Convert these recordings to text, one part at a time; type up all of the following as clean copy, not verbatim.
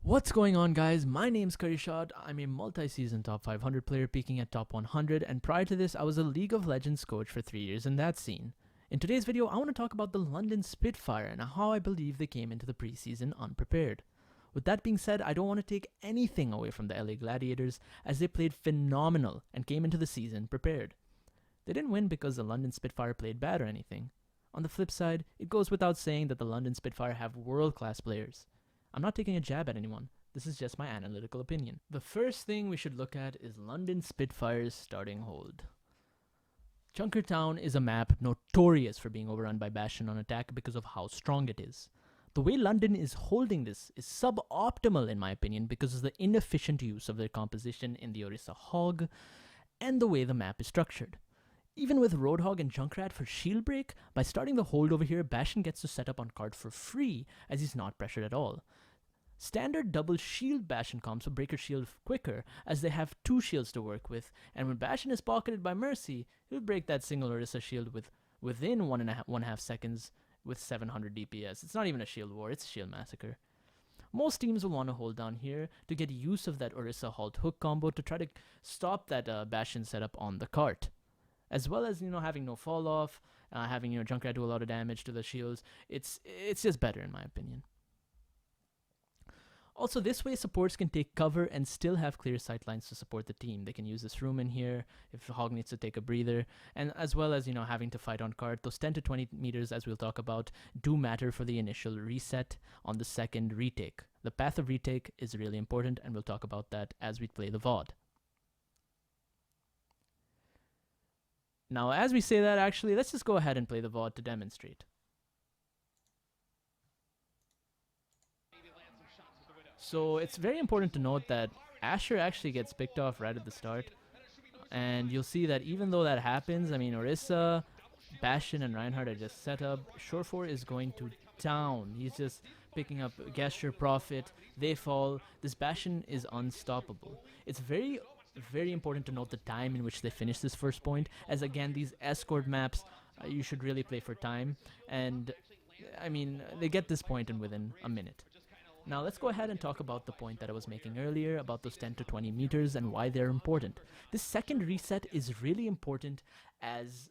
What's going on, guys? My name's CurryShot. I'm a multi-season top 500 player peaking at top 100, and prior to this I was a League of Legends coach for 3 years in that scene. In today's video I want to talk about the London Spitfire and how I believe they came into the preseason unprepared. With that being said, I don't want to take anything away from the LA Gladiators, as they played phenomenal and came into the season prepared. They didn't win because the London Spitfire played bad or anything. On the flip side, it goes without saying that the London Spitfire have world-class players. I'm not taking a jab at anyone, this is just my analytical opinion. The first thing we should look at is London Spitfire's starting hold. Junkertown is a map notorious for being overrun by Bastion on attack because of how strong it is. The way London is holding this is suboptimal in my opinion because of the inefficient use of their composition in the Orisa Hog and the way the map is structured. Even with Roadhog and Junkrat for shield break, by starting the hold over here, Bastion gets to set up on card for free as he's not pressured at all. Standard double shield Bastion comps will break your shield quicker as they have 2 shields to work with, and when Bastion is pocketed by Mercy, he'll break that single Orisa shield within 1.5 seconds with 700 DPS. It's not even a shield war, it's a shield massacre. Most teams will want to hold down here to get use of that Orisa halt hook combo to try to stop that Bastion setup on the cart. As well as, having no fall off, having, Junkrat do a lot of damage to the shields. It's just better in my opinion. Also, this way supports can take cover and still have clear sightlines to support the team. They can use this room in here if Hog needs to take a breather, and as well as, having to fight on cart. Those 10 to 20 meters, as we'll talk about, do matter for the initial reset on the second retake. The path of retake is really important, and we'll talk about that as we play the VOD. Now, as we say that, actually, let's just go ahead and play the VOD to demonstrate. So it's very important to note that Asher actually gets picked off right at the start. And you'll see that even though that happens, Orisa, Bastion, and Reinhardt are just set up. Shore4 is going to town. He's just picking up Gesture, Profit. They fall. This Bastion is unstoppable. It's very important to note the time in which they finish this first point, as again these escort maps you should really play for time, and they get this point in within a minute. Now let's go ahead and talk about the point that I was making earlier about those 10 to 20 meters and why they're important. This second reset is really important, as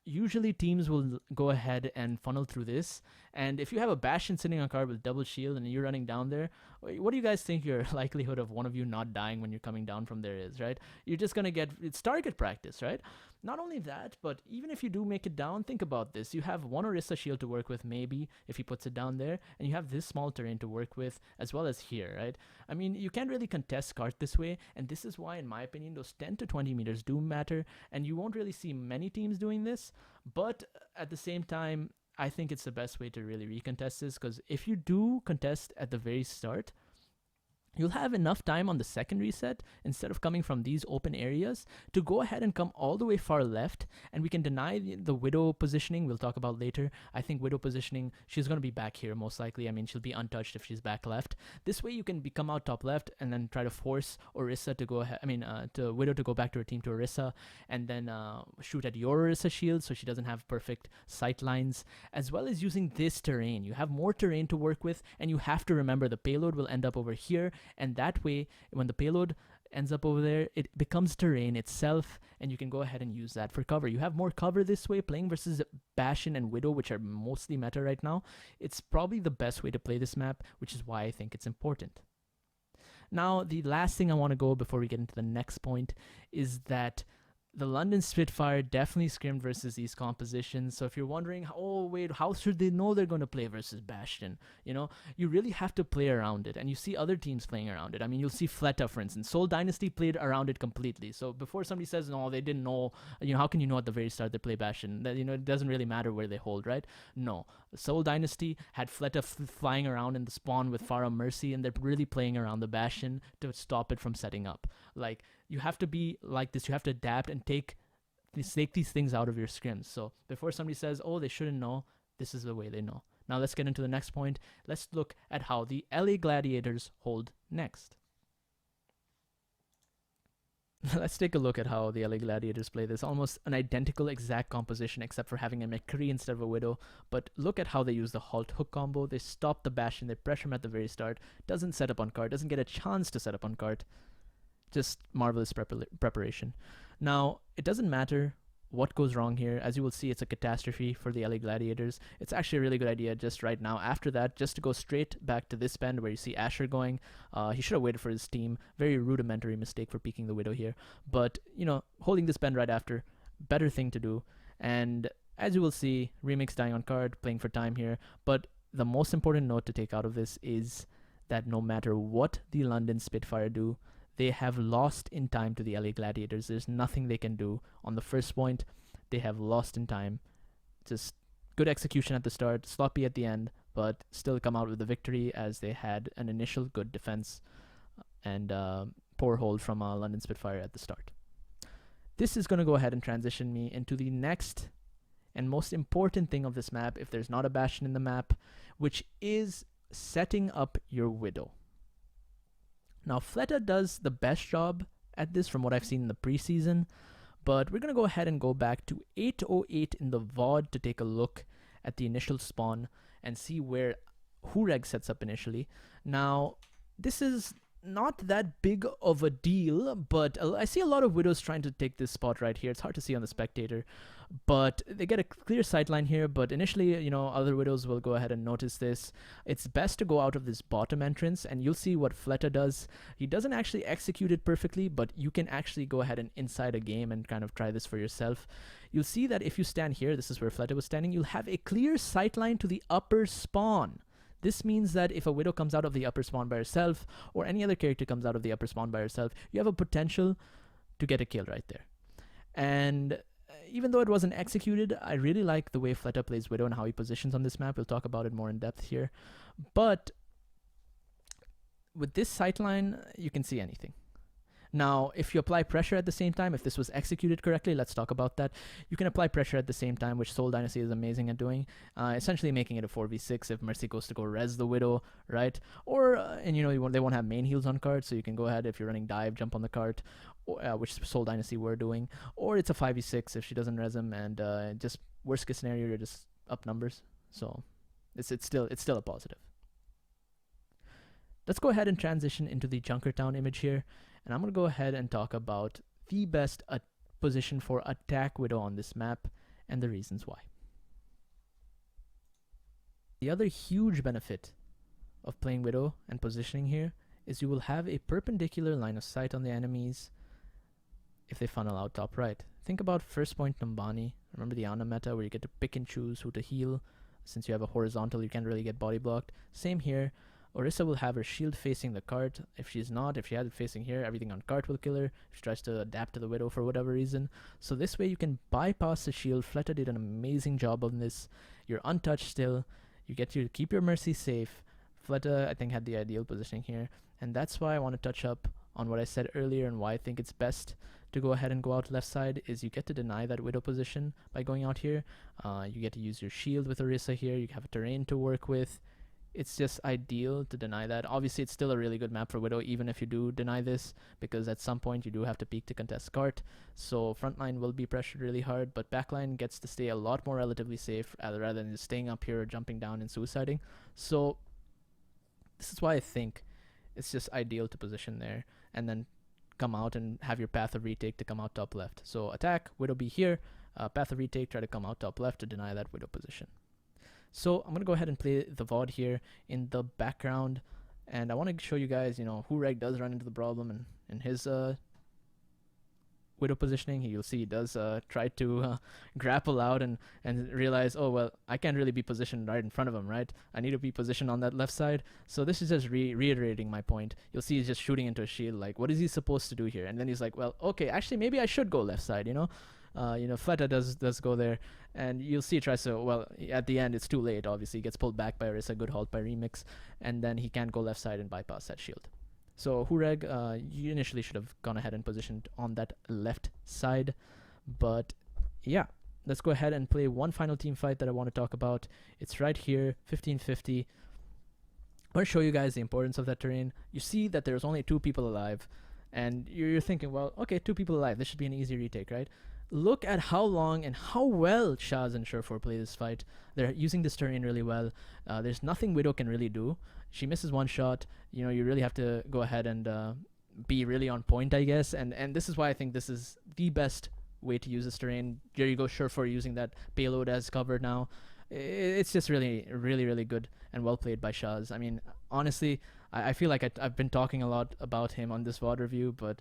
usually teams will go ahead and funnel through this, and if you have a Bastion sitting on card with double shield and you're running down there, what do you guys think your likelihood of one of you not dying when you're coming down from there is, right? You're just gonna it's target practice, right? Not only that, but even if you do make it down, think about this. You have one Orisa shield to work with, maybe, if he puts it down there, and you have this small terrain to work with, as well as here, right? You can't really contest cart this way, and this is why, in my opinion, those 10 to 20 meters do matter, and you won't really see many teams doing this, but at the same time, I think it's the best way to really recontest this, because if you do contest at the very start, you'll have enough time on the second reset, instead of coming from these open areas, to go ahead and come all the way far left, and we can deny the Widow positioning, we'll talk about later. I think Widow positioning, she's going to be back here most likely. She'll be untouched if she's back left. This way you can come out top left and then try to force Orisa to go ahead, to Widow to go back to her team to Orisa, and then shoot at your Orisa shield so she doesn't have perfect sight lines, as well as using this terrain. You have more terrain to work with, and you have to remember the payload will end up over here, and that way when the payload ends up over there, it becomes terrain itself, and you can go ahead and use that for cover. You have more cover this way. Playing versus Bastion and Widow, which are mostly meta right now, it's probably the best way to play this map, which is why I think it's important. Now, the last thing I want to go before we get into the next point is that the London Spitfire definitely scrimmed versus these compositions. So if you're wondering, oh wait, how should they know they're going to play versus Bastion? You really have to play around it, and you see other teams playing around it. You'll see Fleta, for instance. Seoul Dynasty played around it completely. So before somebody says, no, they didn't know, how can you know at the very start they play Bastion? That, it doesn't really matter where they hold, right? No. Seoul Dynasty had Fleta flying around in the spawn with Pharah Mercy, and they're really playing around the Bastion to stop it from setting up. You have to be like this. You have to adapt and take these things out of your scrims. So before somebody says, oh, they shouldn't know, this is the way they know. Now let's get into the next point. Let's look at how the LA Gladiators hold next. Let's take a look at how the LA Gladiators play this. Almost an identical exact composition except for having a McCree instead of a Widow. But look at how they use the halt hook combo. They stop the Bastion, they pressure him at the very start. Doesn't set up on cart, doesn't get a chance to set up on cart. Just marvelous preparation. Now, it doesn't matter what goes wrong here. As you will see, it's a catastrophe for the LA Gladiators. It's actually a really good idea just right now. After that, just to go straight back to this bend where you see Asher going. He should have waited for his team. Very rudimentary mistake for peeking the Widow here. But, you know, holding this bend right after, better thing to do. And as you will see, Remix dying on card, playing for time here. But the most important note to take out of this is that no matter what the London Spitfire do, they have lost in time to the LA Gladiators. There's nothing they can do. On the first point, they have lost in time. Just good execution at the start, sloppy at the end, but still come out with the victory as they had an initial good defense and poor hold from London Spitfire at the start. This is going to go ahead and transition me into the next and most important thing of this map, if there's not a Bastion in the map, which is setting up your Widow. Now, Fleta does the best job at this from what I've seen in the preseason, but we're going to go ahead and go back to 808 in the VOD to take a look at the initial spawn and see where Hureg sets up initially. Now, this is not that big of a deal, but I see a lot of Widows trying to take this spot right here. It's hard to see on the spectator, but they get a clear sightline here. But initially, you know, other Widows will go ahead and notice this. It's best to go out of this bottom entrance, and you'll see what Fleta does. He doesn't actually execute it perfectly, but you can actually go ahead and inside a game and kind of try this for yourself. You'll see that if you stand here, this is where Fleta was standing, you'll have a clear sightline to the upper spawn. This means that if a Widow comes out of the upper spawn by herself, or any other character comes out of the upper spawn by herself, you have a potential to get a kill right there. And even though it wasn't executed, I really like the way Fleta plays Widow and how he positions on this map. We'll talk about it more in depth here. But with this sightline, you can see anything. Now, if you apply pressure at the same time, if this was executed correctly, let's talk about that. You can apply pressure at the same time, which Soul Dynasty is amazing at doing, essentially making it a 4v6 if Mercy goes to go res the Widow, right? Or, and you know, they won't have main heals on cart, so you can go ahead if you're running dive, jump on the cart, which Soul Dynasty were doing. Or it's a 5v6 if she doesn't res him, and just worst case scenario, you're just up numbers. So it's still a positive. Let's go ahead and transition into the Junkertown image here. And I'm going to go ahead and talk about the best position for attack Widow on this map and the reasons why. The other huge benefit of playing Widow and positioning here is you will have a perpendicular line of sight on the enemies if they funnel out top right. Think about first point Numbani. Remember the Ana meta where you get to pick and choose who to heal. Since you have a horizontal, you can't really get body blocked. Same here. Orisa will have her shield facing the cart. If she had it facing here, everything on cart will kill her. If she tries to adapt to the Widow for whatever reason. So this way you can bypass the shield. Fleta did an amazing job on this. You're untouched still. You get to keep your Mercy safe. Fleta, I think, had the ideal positioning here. And that's why I want to touch up on what I said earlier and why I think it's best to go ahead and go out left side is you get to deny that Widow position by going out here. You get to use your shield with Orisa here. You have a terrain to work with. It's just ideal to deny that. Obviously, it's still a really good map for Widow, even if you do deny this, because at some point you do have to peek to contest cart. So frontline will be pressured really hard, but backline gets to stay a lot more relatively safe rather than just staying up here or jumping down and suiciding. So this is why I think it's just ideal to position there and then come out and have your path of retake to come out top left. So attack, Widow be here, path of retake, try to come out top left to deny that Widow position. So I'm going to go ahead and play the VOD here in the background. And I want to show you guys, you know, Hureg does run into the problem in his Widow positioning. You'll see he does try to grapple out and realize, oh, well, I can't really be positioned right in front of him, right? I need to be positioned on that left side. So this is just reiterating my point. You'll see he's just shooting into a shield. Like, what is he supposed to do here? And then he's like, well, okay, actually, maybe I should go left side, you know? Fleta does go there, and you'll see he tries to, well, at the end, it's too late, obviously. He gets pulled back by Orisa, good halt by Remix, and then he can't go left side and bypass that shield. So Hureg, you initially should have gone ahead and positioned on that left side, but yeah, let's go ahead and play one final team fight that I want to talk about. It's right here, 1550. I want to show you guys the importance of that terrain. You see that there's only 2 people alive. And you're thinking, well, okay, 2 people alive. This should be an easy retake, right? Look at how long and how well Shaz and Surefour play this fight. They're using this terrain really well. There's nothing Widow can really do. She misses one shot. You know, you really have to go ahead and be really on point, I guess. And this is why I think this is the best way to use this terrain. Here you go, Surefour using that payload as cover now. It's just really, really, really good and well played by Shaz. I mean, honestly, I feel like I've been talking a lot about him on this VOD review, but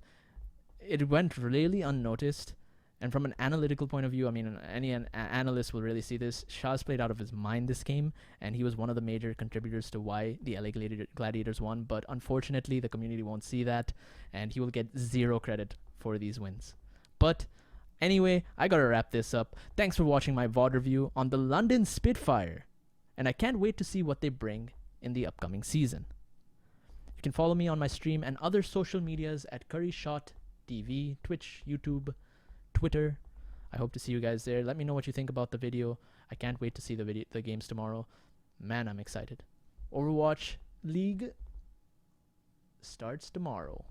it went really unnoticed. And from an analytical point of view, I mean, any analyst will really see this. Shaz played out of his mind this game, and he was one of the major contributors to why the LA Gladiators won. But unfortunately, the community won't see that, and he will get zero credit for these wins. But anyway, I gotta wrap this up. Thanks for watching my VOD review on the London Spitfire, and I can't wait to see what they bring in the upcoming season. You can follow me on my stream and other social medias at CurryShot TV, Twitch, YouTube, Twitter. I hope to see you guys there. Let me know what you think about the video. I can't wait to see the games tomorrow. Man, I'm excited. Overwatch League starts tomorrow.